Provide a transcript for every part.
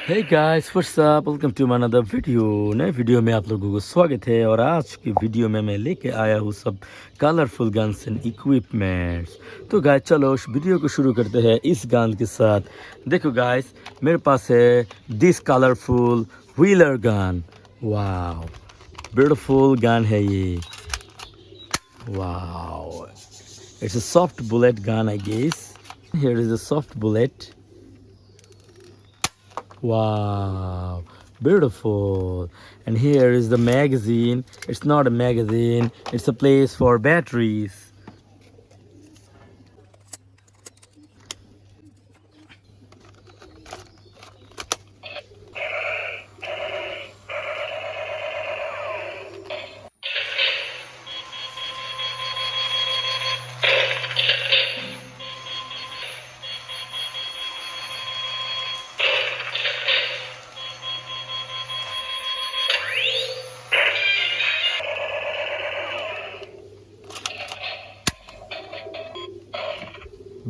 Hey guys what's up welcome to my another video. नए video में आप लोगों को स्वागत है। और आज की वीडियो में मैं लेके आया हूँ सब कलरफुल गन्स एंड इक्विपमेंट्स। तो गाइस चलो उस वीडियो को शुरू करते हैं इस गन के साथ। देखो गाइस मेरे पास है this colourful wheeler gun. Wow beautiful gun है ये। Wow it's a soft bullet gun I guess. Here is a soft bullet. Wow, beautiful. And here is the magazine. It's not a magazine, it's a place for batteries.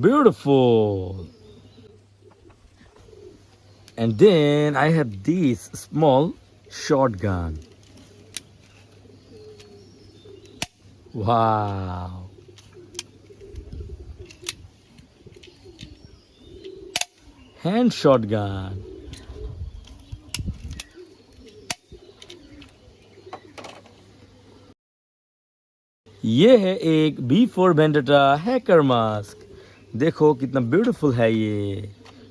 Beautiful. And then I have this small shotgun. Wow. Hand shotgun. ये है एक B4 vendetta hacker mask. देखो कितना beautiful है ये।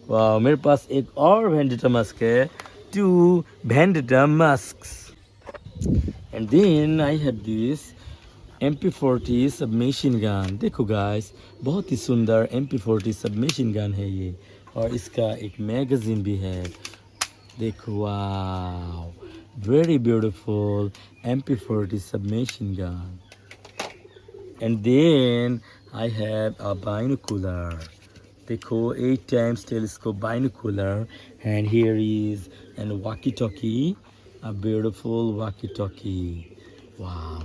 वाह मेरे पास एक और वेंडेटा मास्क है। 2 vendetta masks. And then I have this MP40 submachine gun. देखो गाइस बहुत ही सुंदर MP40 सबमशीन गन है ये। और इसका एक मैगजीन भी है। देखो वाह very beautiful MP40 submachine gun. And then I have a binocular. देखो 8 times telescope binocular. And here is a walkie-talkie, a beautiful walkie-talkie. Wow.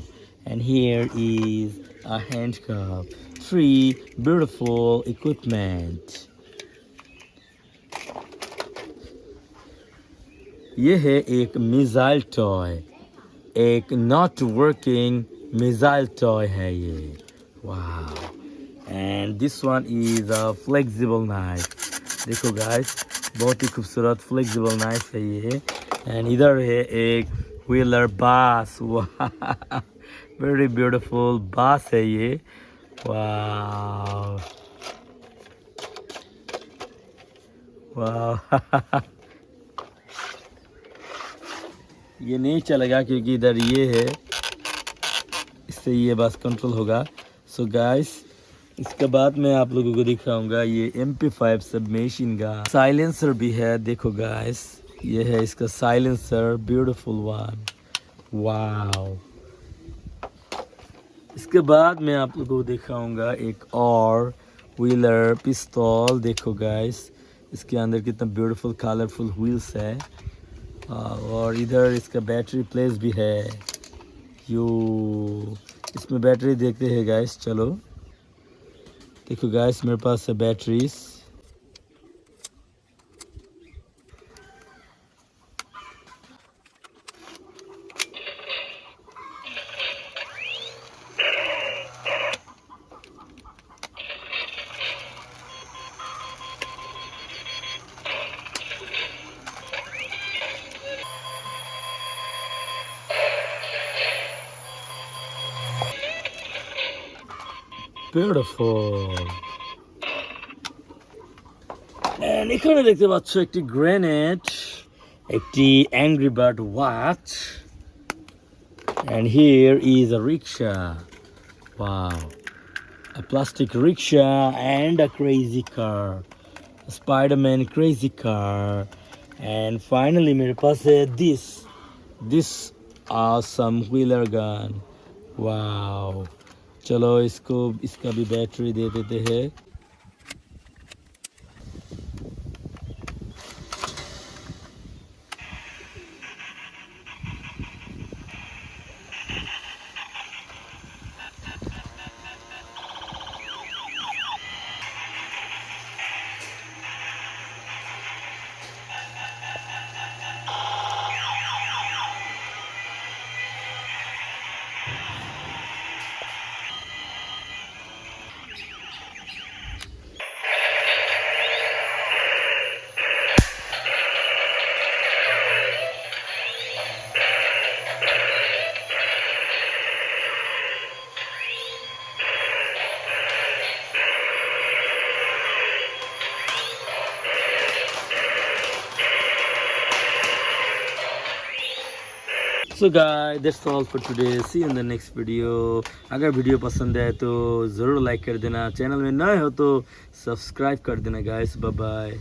And here is a handcuff. 3 beautiful equipment. ये है एक missile toy. एक not working missile toy है ये। वाह and this one is a flexible knife. देखो guys बहुत ही खूबसूरत फ्लेक्सिबल नाइफ है ये। एंड इधर है एक व्हीलर बास। वाह वेरी ब्यूटीफुल बास है ये। वाह वाह ये नहीं चलेगा क्योंकि इधर ये है, इससे ये बस कंट्रोल होगा। सो गाइस इसके बाद मैं आप लोगों को दिखाऊंगा ये MP5 सबमशीन का साइलेंसर भी है। देखो गाइस ये है इसका साइलेंसर ब्यूटीफुल वन। वाओ इसके बाद मैं आप लोगों को दिखाऊंगा एक और व्हीलर पिस्तौल। देखो गाइस इसके अंदर कितना ब्यूटीफुल कलरफुल व्हील्स है। और इधर इसका बैटरी प्लेस भी है। यू इसमें बैटरी देखते हैं गाइस। चलो देखो गाइस मेरे पास है बैटरीज। Beautiful. And এখানে দেখতে পাচ্ছ একটি গ্রেনেড, একটি angry bird watch, and here is a rickshaw. Wow, a plastic rickshaw and a crazy car, a Spider-Man crazy car, and finally मेरे पास है this awesome wheeler gun. Wow, चलो इसको इसका भी बैटरी दे देते हैं। So guys that's all for today, see you in the next video. अगर वीडियो पसंद आए तो ज़रूर लाइक कर देना, चैनल में नए हो तो सब्सक्राइब कर देना गाइस। Bye bye.